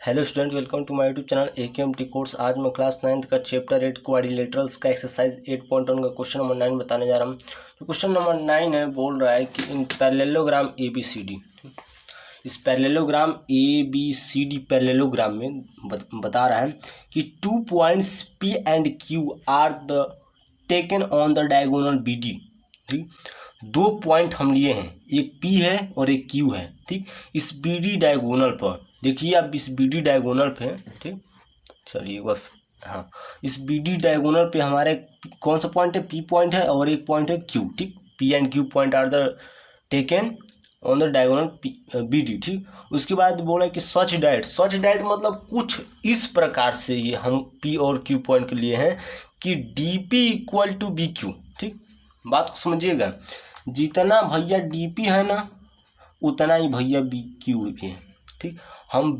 Hello student, welcome to my YouTube channel AKMT course. आज मैं class 9th का chapter 8 quadrilaterals का exercise 8.1 का क्वेश्चन नंबर 9 बताने जा रहा हूँ। तो क्वेश्चन नंबर 9 है, बोल रहा है कि इन पैरेललोग्राम ABCD, इस पैरेललोग्राम ABCD पैरेललोग्राम में बता रहा है कि 2 points P and Q are the taken on the diagonal BD। ठीक, 2 पॉइंट हम लिए हैं, एक P है और एक Q है। ठीक, इस BD डायगोनल पर देखिए, आप इस BD डायगोनल पे, ठीक, चलिए एक बार, हाँ, इस BD डायगोनल पे हमारे कौन सा पॉइंट है? P पॉइंट है और एक पॉइंट है Q। ठीक, P and Q point are the taken on the diagonal BD। ठीक, उसके बाद बोला कि सच डैट मतलब कुछ इस प्रकार से ये हम P और Q पॉइंट के लिए हैं कि DP इक्वल टू BQ। ठीक, बात को समझिएगा, जितना भैया DP है ना उतना ही भैया BQ भी है। ठीक, हम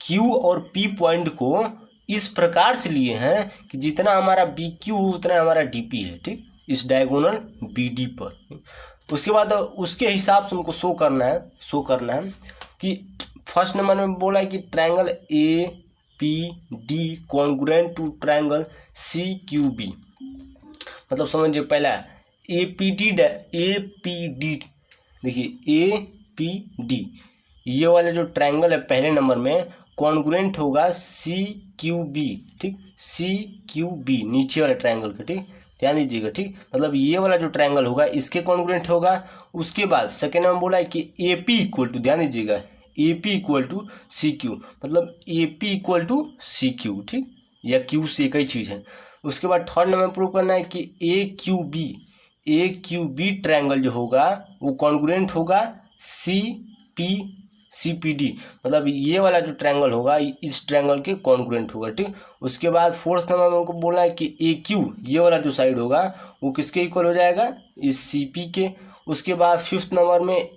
Q और P पॉइंट को इस प्रकार से लिए हैं कि जितना हमारा BQ उतना हमारा DP है। ठीक, इस डायगोनल BD पर। उसके बाद उसके हिसाब से हमको शो करना है कि फर्स्ट नंबर में बोला है कि triangle APD congruent to triangle CQB। मतलब समझिए, पहला APD देखिए APD ये वाला जो ट्रायंगल है पहले नंबर में कॉन्ग्रुएंट होगा CQB। ठीक, CQB नीचे वाले ट्रायंगल का। ठीक, ध्यान दीजिएगा। ठीक, मतलब ये वाला जो ट्रायंगल होगा इसके कॉन्ग्रुएंट होगा। उसके बाद सेकेंड नंबर बोला है कि AP इक्वल टू, ध्यान दीजिएगा, AP इक्वल टू CQ, मतलब AP इक्वल टू CQ। ठीक, या Q से एक ही चीज़ है। उसके बाद थर्ड नंबर प्रूव करना है कि AQB ट्रायंगल जो होगा वो कॉन्ग्रुएंट होगा CPD, मतलब ये वाला जो ट्रायंगल होगा इस ट्रायंगल के कॉन्ग्रुएंट होगा। ठीक, उसके बाद फोर्थ नंबर में उनको बोला है कि AQ ये वाला जो साइड होगा वो किसके इक्वल हो जाएगा? इस CP के। उसके बाद फिफ्थ नंबर में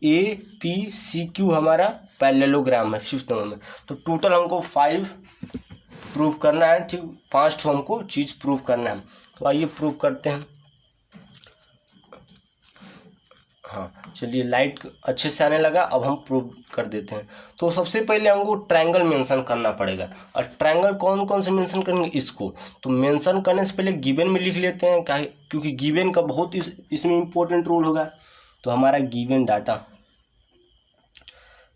APCQ हमारा पैरेललोग्राम है फिफ्थ नंबर में। तो टोटल हमको 5 प्रूव करना है। ठीक, 5 हमको चीज़ प्रूव करना है। तो आइए प्रूव करते हैं। हाँ, चलिए, लाइट अच्छे से आने लगा, अब हम प्रूव कर देते हैं। तो सबसे पहले हमको ट्रायंगल मेंशन करना पड़ेगा। और ट्रायंगल कौन कौन से मेंशन करेंगे इसको, तो मेंशन करने से पहले गिवन में लिख लेते हैं, क्योंकि गिवन का बहुत इसमें इम्पोर्टेंट रोल होगा। तो हमारा गिवन डाटा,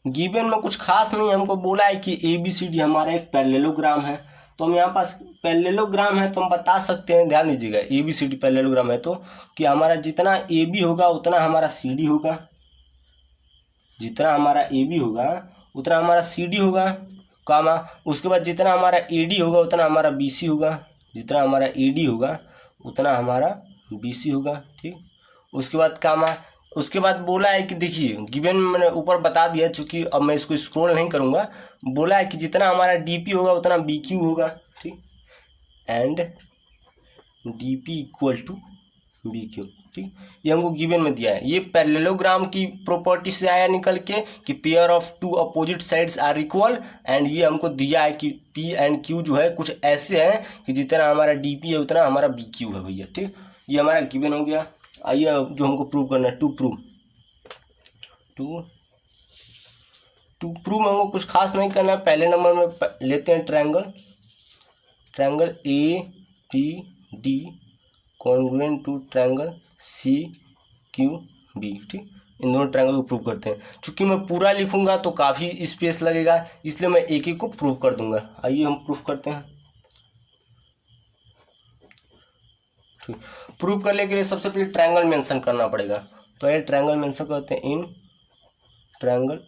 गिवन में कुछ खास नहीं, हमको बोला है कि ABCD हमारा एक पैरेललोग्राम है। तो हम यहाँ पास पैरेललोग्राम है तो हम बता सकते हैं, ध्यान दीजिएगा, ABCD पैरेललोग्राम है तो कि हमारा जितना AB होगा उतना हमारा CD होगा, जितना हमारा AB होगा उतना हमारा CD होगा, कामा। उसके बाद जितना हमारा AD होगा उतना हमारा BC होगा, जितना हमारा AD होगा उतना हमारा BC होगा। ठीक, उसके बाद कामा। उसके बाद बोला है कि देखिए, गिवन मैंने ऊपर बता दिया, चूंकि अब मैं इसको स्क्रॉल नहीं करूँगा। बोला है कि जितना हमारा DP होगा उतना BQ होगा। ठीक, and DP equal to BQ। ठीक, ये हमको गिवन में दिया है। ये पैरेललोग्राम की प्रॉपर्टी से आया निकल के कि pair of 2 opposite sides are equal. And ये हमको दिया है कि P एंड Q जो है कुछ ऐसे हैं कि जितना हमारा DP है उतना हमारा BQ है भैया। ठीक, ये हमारा गिवन हो गया। आइए जो हमको प्रूव करना है, टू प्रूव हमको कुछ खास नहीं करना है। पहले नंबर में लेते हैं triangle APD congruent to triangle CQB। ठीक, इन दोनों ट्रायंगल को प्रूव करते हैं। चूंकि मैं पूरा लिखूंगा तो काफ़ी स्पेस लगेगा, इसलिए मैं एक एक को प्रूव कर दूंगा। आइए हम प्रूव करते हैं। प्रूव करने के लिए सबसे पहले ट्रायंगल मेंशन करना पड़ेगा। तो ये ट्रायंगल मेंशन करते हैं, in triangle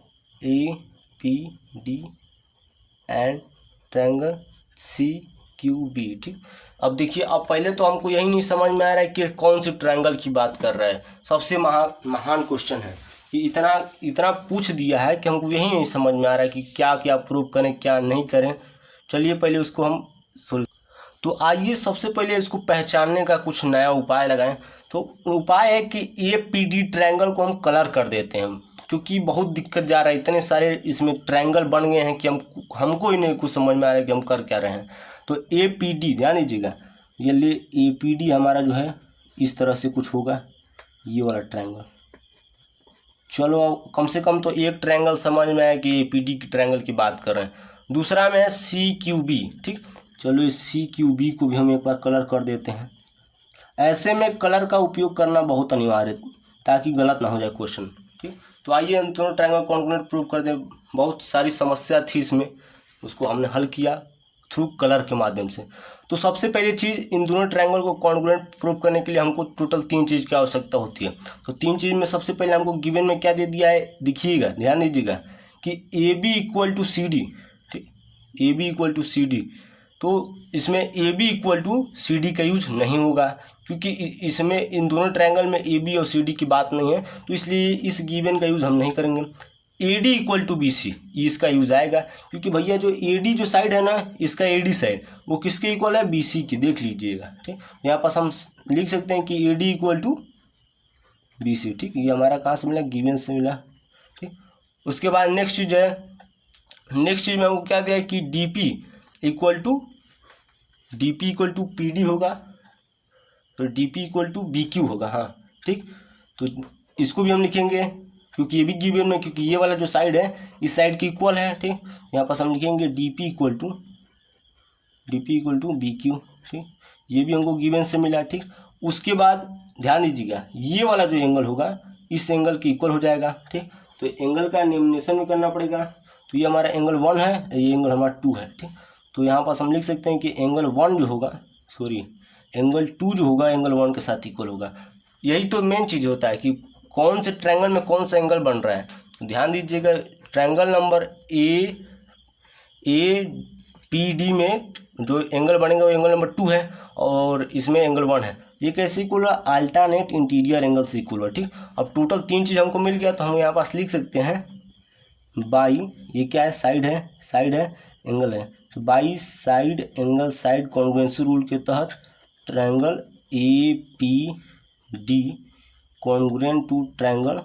APD and triangle CQB। ठीक, अब देखिए, अब पहले तो हमको यही नहीं समझ में आ रहा है कि कौन सी ट्रायंगल की बात कर रहा है। सबसे महान क्वेश्चन है कि इतना पूछ दिया है कि हमको यही नहीं समझ में आ रहा है कि क्या क्या प्रूव करें क्या नहीं करें। चलिए पहले उसको हम तो आइए सबसे पहले इसको पहचानने का कुछ नया उपाय लगाएं। तो उपाय है कि APD ट्रायंगल को हम कलर कर देते हैं, क्योंकि बहुत दिक्कत जा रहा है, इतने सारे इसमें ट्रायंगल बन गए हैं कि हमको ही नहीं कुछ समझ में आ रहा है कि हम कर क्या रहे हैं। तो APD ध्यान दीजिएगा, ये ले APD हमारा जो है इस तरह से कुछ होगा, ये वाला ट्रायंगल चलो अब कम से कम तो एक ट्रायंगल समझ में आया कि APD की ट्रायंगल की बात कर रहे हैं। दूसरा में है CQB। ठीक, चलो इस CQB को भी हम एक बार कलर कर देते हैं। ऐसे में कलर का उपयोग करना बहुत अनिवार्य है ताकि गलत ना हो जाए क्वेश्चन। ठीक, तो आइए हम दोनों ट्रायंगल कॉन्ग्रुएंट प्रूव कर दें। बहुत सारी समस्या थी इसमें, उसको हमने हल किया थ्रू कलर के माध्यम से। तो सबसे पहली चीज़, इन दोनों ट्रायंगल को कॉन्ग्रुएंट प्रूव करने के लिए हमको टोटल 3 चीज़ की आवश्यकता होती है। तो 3 चीज़ में सबसे पहले हमको गिवन में क्या दे दिया है, दिखिएगा, ध्यान दीजिएगा कि AB इक्वल टू CD। ठीक, AB इक्वल टू CD। तो इसमें AB इक्वल टू CD का यूज नहीं होगा क्योंकि इसमें इन दोनों ट्रायंगल में AB और CD की बात नहीं है, तो इसलिए इस गिवन का यूज़ हम नहीं करेंगे। AD इक्वल टू BC, इसका यूज आएगा क्योंकि भैया जो AD जो साइड है ना, इसका AD साइड वो किसके इक्वल है, BC की, देख लीजिएगा। ठीक, यहाँ पास हम लिख सकते हैं कि AD इक्वल टू BC। ठीक, ये हमारा कहाँ से मिला, गिवन से मिला। ठीक, उसके बाद नेक्स्ट चीज़ है, नेक्स्ट चीज़ में हमको क्या दिया है कि DP इक्वल टू PD होगा, तो DP इक्वल टू BQ होगा। हाँ ठीक, तो इसको भी हम लिखेंगे क्योंकि ये भी गिवन में, क्योंकि ये वाला जो साइड है इस साइड की इक्वल है। ठीक, यहाँ पास हम लिखेंगे DP इक्वल टू BQ। ठीक, ये भी हमको गिवन से मिला। ठीक, उसके बाद ध्यान दीजिएगा, ये वाला जो एंगल होगा इस एंगल के इक्वल हो जाएगा। ठीक, तो एंगल का निम्नेशन भी करना पड़ेगा। तो ये हमारा एंगल 1 है, ये एंगल हमारा 2 है। ठीक, तो यहाँ पास हम लिख सकते हैं कि एंगल 1 जो होगा, एंगल 2 जो होगा एंगल 1 के साथ इक्वल होगा। यही तो मेन चीज़ होता है कि कौन से ट्रायंगल में कौन सा एंगल बन रहा है। तो ध्यान दीजिएगा, ट्रायंगल नंबर APD में जो एंगल बनेगा वो एंगल नंबर 2 है और इसमें एंगल 1 है। ये कैसे इक्वल है, अल्टरनेट इंटीरियर एंगल से इक्वल है। ठीक, अब टोटल 3 चीज़ हमको मिल गया, तो हम यहाँ पास लिख सकते हैं बाई, ये क्या है, साइड है, एंगल है, तो by side angle side congruency rule के तहत triangle APD congruent to triangle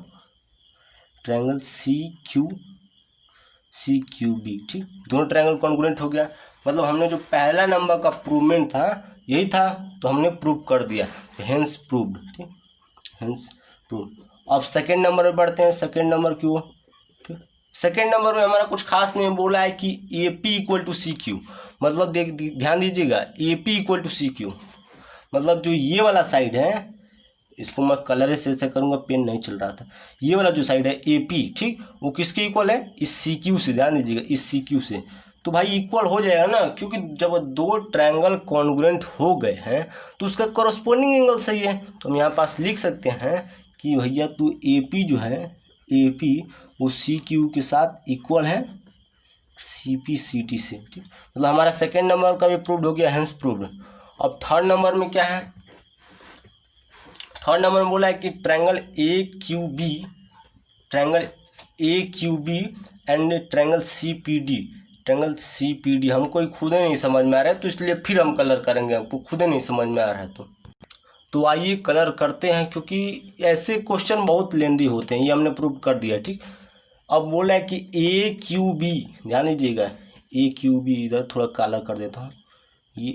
CQB। ठीक, दोनों ट्रायंगल कॉन्ग्रुएंट हो गया, मतलब हमने जो पहला नंबर का प्रूवमेंट था यही था, तो हमने प्रूव कर दिया, हेंस प्रूव्ड। ठीक, हेंस प्रूव्ड। अब सेकेंड नंबर में बढ़ते हैं। सेकेंड नंबर क्यों, सेकेंड नंबर में हमारा कुछ खास नहीं बोला है कि AP इक्वल टू CQ, मतलब ध्यान दीजिएगा, AP इक्वल टू CQ मतलब जो ये वाला साइड है, इसको मैं कलर से ऐसे करूँगा, पेन नहीं चल रहा था, ये वाला जो साइड है AP, ठीक, वो किसके इक्वल है, इस CQ से। ध्यान दीजिएगा, इस CQ से, तो भाई इक्वल हो जाएगा ना, क्योंकि जब 2 ट्रायंगल कॉन्ग्रुएंट हो गए हैं तो उसका कॉरस्पॉन्डिंग एंगल सही है। तो हम यहाँ पास लिख सकते हैं कि भैया तू AP जो है, AP वो CQ के साथ इक्वल है CP/CT से। ठीक, मतलब हमारा सेकेंड नंबर का भी प्रूव्ड हो गया, हेंस प्रूव्ड। अब थर्ड नंबर में क्या है, थर्ड नंबर में बोला है कि triangle AQB and triangle CPD हमको खुद ही नहीं समझ में आ रहा है, तो इसलिए फिर हम कलर करेंगे, हमको खुद ही नहीं समझ में आ रहा है। तो आइए कलर करते हैं, क्योंकि ऐसे क्वेश्चन बहुत लेंदी होते हैं, ये हमने प्रूव कर दिया। ठीक, अब बोला है कि AQB, ध्यान दीजिएगा, AQB, इधर थोड़ा काला कर देता हूँ, ये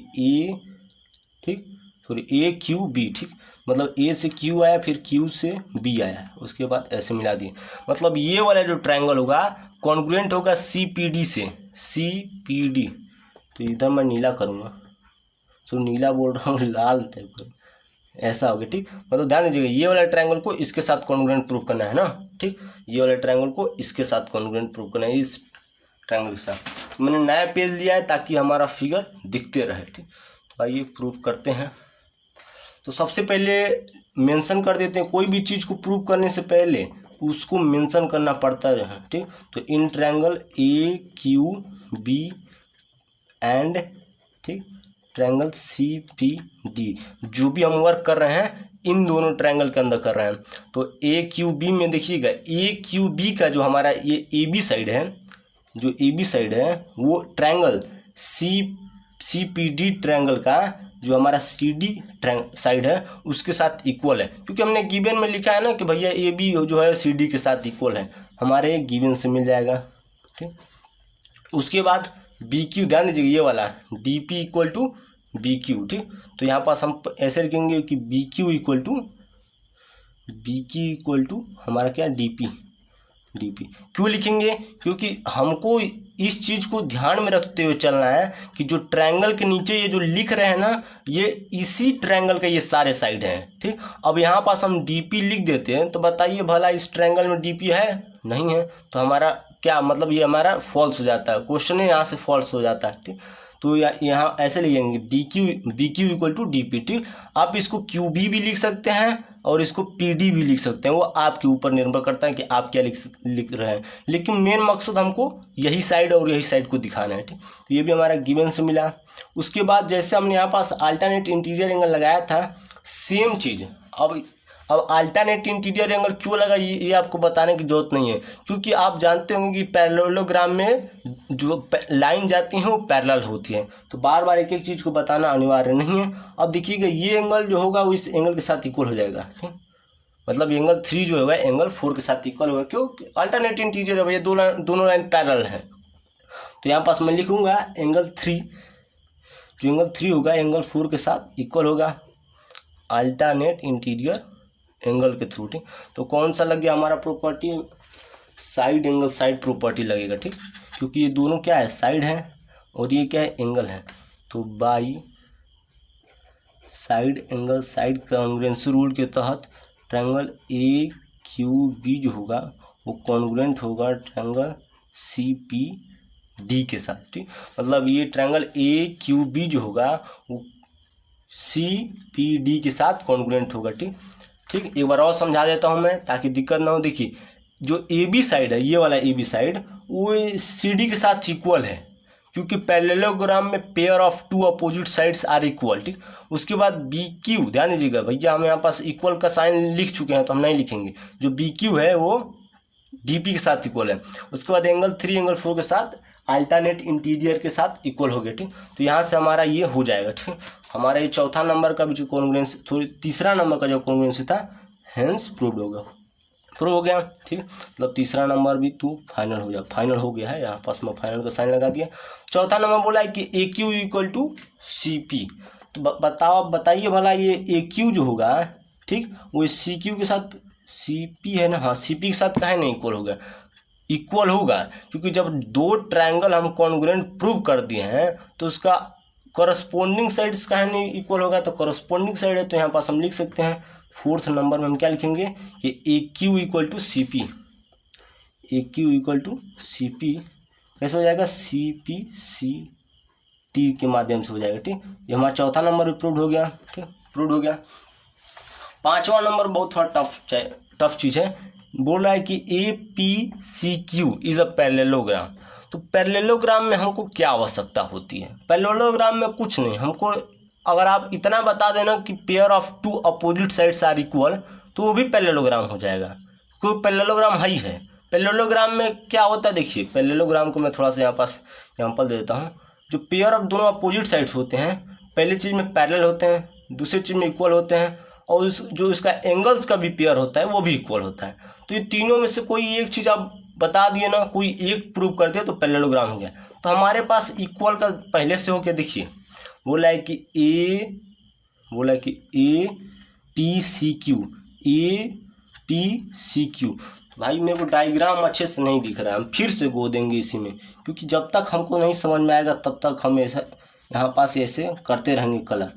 AQB। ठीक, मतलब A से Q आया, फिर Q से B आया, उसके बाद ऐसे मिला दिए, मतलब ये वाला जो ट्रायंगल होगा कॉन्ग्रुएंट होगा CPD से, CPD। तो इधर मैं नीला करूँगा, तो नीला बोल रहा हूँ, लाल टाइप का, ऐसा हो गया। ठीक, मतलब ध्यान दीजिएगा, ये वाला ट्रायंगल को इसके साथ कॉन्ग्रुएंट प्रूव करना है ना। ठीक, ये वाला ट्रायंगल को इसके साथ कॉन्ग्रुएंट प्रूव करना है, इस ट्रायंगल के साथ। मैंने नया पेज लिया है ताकि हमारा फिगर दिखते रहे। ठीक, तो आइए प्रूव करते हैं। तो सबसे पहले मेंशन कर देते हैं, कोई भी चीज़ को प्रूव करने से पहले उसको मेंशन करना पड़ता है। ठीक, तो इन ट्रायंगल AQB एंड, ठीक, ट्रायंगल CPD, जो भी हम वर्क कर रहे हैं इन दोनों ट्रायंगल के अंदर कर रहे हैं। तो AQB में देखिएगा, AQB का जो हमारा ये AB साइड है, जो AB साइड है वो ट्रायंगल CPD ट्रायंगल का जो हमारा CD साइड है उसके साथ इक्वल है, क्योंकि हमने गिवन में लिखा है ना कि भैया AB जो है CD के साथ इक्वल है, हमारे गिवन से मिल जाएगा। ठीक, उसके बाद BQ, ध्यान दीजिएगा, ये वाला DP इक्वल टू BQ। ठीक, तो यहाँ पास हम ऐसे लिखेंगे कि BQ equal to B Q equal to हमारा क्या डी पी। क्यों लिखेंगे? क्योंकि हमको इस चीज़ को ध्यान में रखते हुए चलना है कि जो ट्रायंगल के नीचे ये जो लिख रहे हैं ना, ये इसी ट्रायंगल के ये सारे साइड हैं। ठीक, अब यहाँ पास हम डीपी लिख देते हैं तो बताइए भला इस ट्रायंगल में डीपी है? नहीं है, तो हमारा क्या मतलब ये हमारा फॉल्स हो जाता है, क्वेश्चन है यहाँ से फॉल्स हो जाता है। ठीक, तो यहाँ ऐसे लिखेंगे D Q B Q equal to D P. ठीक, आप इसको क्यू बी भी लिख सकते हैं और इसको पी डी भी लिख सकते हैं, वो आपके ऊपर निर्भर करता है कि आप क्या लिख रहे हैं, लेकिन मेन मकसद हमको यही साइड और यही साइड को दिखाना है। ठीक, तो ये भी हमारा गिवन से मिला। उसके बाद जैसे हमने यहाँ पास अल्टरनेट इंटीरियर एंगल लगाया था, सेम चीज़ अब अल्टरनेट इंटीरियर एंगल क्यों लगा ये आपको बताने की जरूरत नहीं है, क्योंकि आप जानते होंगे कि पैरेललोग्राम में जो लाइन जाती हैं वो पैरेलल होती है, तो बार बार एक एक चीज़ को बताना अनिवार्य नहीं है। अब देखिएगा ये एंगल जो होगा वो इस एंगल के साथ इक्वल हो जाएगा। ठीक, मतलब एंगल 3 जो होगा एंगल 4 के साथ इक्वल होगा, क्यों? अल्टरनेट इंटीरियर है भैया, दोनों लाइन पैरेलल है। तो यहाँ पास मैं लिखूँगा एंगल 3, जो एंगल 3 होगा एंगल 4 के साथ इक्वल होगा अल्टरनेट इंटीरियर एंगल के थ्रू। ठीक, तो कौन सा लग गया हमारा property? Side angle side property लगेगा। ठीक, क्योंकि ये दोनों क्या है, साइड है और ये क्या है, एंगल है। तो by side angle side congruency rule के तहत ट्रायंगल ए क्यू बी जो होगा वो कॉन्ग्रुएंट होगा ट्रायंगल सी पी डी के साथ। ठीक, मतलब ये ट्रायंगल ए क्यू बी जो होगा वो सी पी डी के साथ कॉन्ग्रुएंट होगा। ठीक, एक बार और समझा देता हूँ मैं ताकि दिक्कत ना हो। देखिए जो ए बी साइड है, ये वाला ए बी साइड वो सी डी के साथ इक्वल है, क्योंकि पैरेललोग्राम में pair of two opposite sides are equal. ठीक, उसके बाद बी क्यू, ध्यान दीजिएगा भैया हम यहाँ पास इक्वल का साइन लिख चुके हैं तो हम नहीं लिखेंगे, जो बी क्यू है वो डी पी के साथ इक्वल है। उसके बाद एंगल 3 एंगल 4 के साथ अल्टरनेट इंटीरियर के साथ इक्वल हो गया। ठीक, तो यहाँ से हमारा ये हो जाएगा। ठीक, हमारा ये चौथा नंबर का भी जो कॉन्ग्रुएंसी, थोड़ी तीसरा नंबर का जो कॉन्ग्रुएंसी था हेंस प्रूव हो गया। ठीक, मतलब तीसरा नंबर भी तू फाइनल हो गया है। यहाँ पास मैं फाइनल का साइन लगा दिया। चौथा नंबर बोला है कि A Q equal to C P. तो बताइए भला ये ए क्यू जो होगा, ठीक, वो सी क्यू के साथ सी पी है ना, हाँ सी पी के साथ काहे नहीं इक्वल होगा? इक्वल होगा क्योंकि जब दो ट्रायंगल हम कॉन्ग्रुएंट प्रूव कर दिए हैं तो उसका करस्पॉन्डिंग साइड्स काहे नहीं इक्वल होगा? तो करस्पॉन्डिंग साइड है तो यहाँ पास हम लिख सकते हैं फोर्थ नंबर में हम क्या लिखेंगे कि A Q equal to C P. A Q equal to C P कैसे हो जाएगा? सी पी सी टी के माध्यम से हो जाएगा। ठीक, ये हमारा चौथा नंबर भी प्रूव हो गया। ठीक, प्रूव हो गया। पांचवा नंबर बहुत थोड़ा टफ चीज़ है। बोल रहा है कि A P C Q is a parallelogram. तो पैरेललोग्राम में हमको क्या आवश्यकता होती है? पैरेललोग्राम में कुछ नहीं, हमको अगर आप इतना बता देना कि pair of two opposite sides are equal तो वो भी पैरेललोग्राम हो जाएगा, क्योंकि पैरेललोग्राम है ही है। पैरेललोग्राम में क्या होता है? देखिए पैरेललोग्राम को मैं थोड़ा सा यहाँ पास एग्जाम्पल दे देता हूँ। जो पेयर ऑफ दोनों अपोजिट साइड्स होते हैं, पहली चीज़ में पैरेलल होते हैं, दूसरी चीज़ में इक्वल होते हैं, और जो इसका एंगल्स का भी पेयर होता है वो भी इक्वल होता है। तो ये तीनों में से कोई एक चीज़ आप बता दिए ना, कोई एक प्रूव कर दिया तो पैरेललोग्राम हो गया। तो हमारे पास इक्वल का पहले से हो गया। देखिए बोला है कि A P C Q, A P C Q. भाई मेरे को डायग्राम अच्छे से नहीं दिख रहा है, हम फिर से गो देंगे इसी में, क्योंकि जब तक हमको नहीं समझ में आएगा तब तक हम ऐसा यहाँ पास ऐसे करते रहेंगे कलर।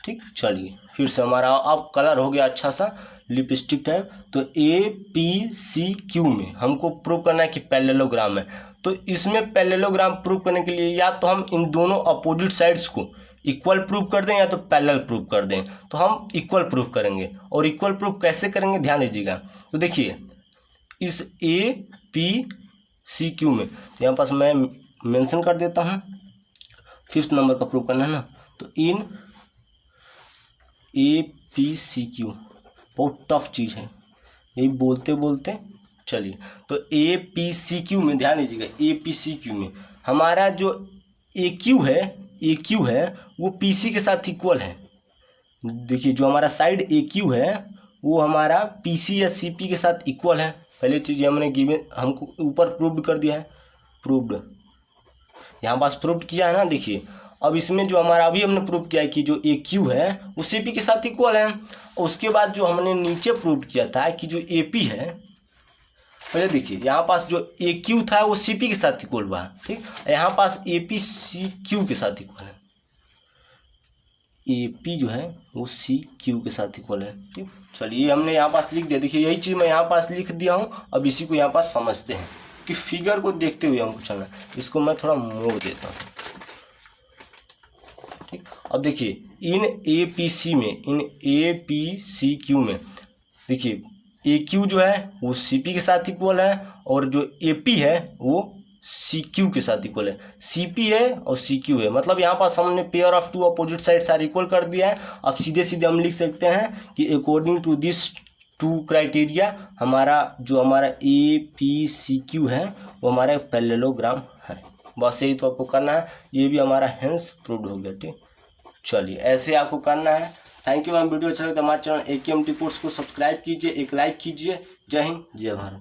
ठीक, चलिए फिर से हमारा अब कलर हो गया अच्छा सा लिपस्टिक टाइप। तो ए पी सी क्यू में हमको प्रूव करना है कि पैरेललोग्राम है। तो इसमें पैरेललोग्राम प्रूव करने के लिए या तो हम इन दोनों अपोजिट साइड्स को इक्वल प्रूव कर दें या तो पैरेलल प्रूव कर दें। तो हम इक्वल प्रूव करेंगे, और इक्वल प्रूव कैसे करेंगे ध्यान दीजिएगा। तो देखिए इस ए पी सी क्यू में यहाँ पास मैं मेंशन कर देता हूँ, फिफ्थ नंबर का प्रूव करना है ना। तो इन ए पी सी क्यू बहुत टफ चीज़ है, यही बोलते बोलते चलिए। तो ए पी सी क्यू में ध्यान दीजिएगा, ए पी सी क्यू में हमारा जो ए क्यू है वो पी सी के साथ इक्वल है। देखिए जो हमारा साइड ए क्यू है वो हमारा पी सी या सी पी के साथ इक्वल है। पहले चीज़ हमने गिवन हमको ऊपर प्रूव्ड कर दिया है, प्रूव्ड यहाँ पास प्रूव्ड किया है ना। देखिए अब इसमें जो हमारा अभी हमने प्रूव किया है कि जो ए क्यू है वो सी पी के साथ इक्वल है। और उसके बाद जो हमने नीचे प्रूव किया था कि जो ए पी है, पहले देखिए यहाँ पास जो ए क्यू था वो सी पी के साथ इक्वल हुआ, ठीक। यहाँ पास ए पी सी क्यू के साथ इक्वल है, ए पी जो है वो सी क्यू के साथ इक्वल है, ठीक। चलिए हमने यहाँ पास लिख दिया। देखिए यही चीज़ मैं यहाँ पास लिख दिया हूँ। अब इसी को यहाँ पास समझते हैं कि फिगर को देखते हुए हमको चलना। इसको मैं थोड़ा मोड़ देता हूँ, ठीक। अब देखिए इन ए पी सी में, इन ए पी सी क्यू में देखिए ए क्यू जो है वो सी पी के साथ इक्वल है और जो ए पी है वो सी क्यू के साथ इक्वल है। सी पी है और सी क्यू है, मतलब यहाँ पास हमने pair of two opposite sides are equal कर दिया है। अब सीधे सीधे हम लिख सकते हैं कि according to this two criteria हमारा ए पी सी क्यू है वो हमारा पैरेललोग्राम है। बस यही तो आपको करना है, ये भी हमारा हेंस प्रूव्ड हो गया, ठीक। चलिए ऐसे आपको करना है। Thank you ma'am. वीडियो अच्छा लगे तो हमारे चैनल AKMT कोर्स को सब्सक्राइब कीजिए, एक लाइक कीजिए। जय हिंद, जय भारत।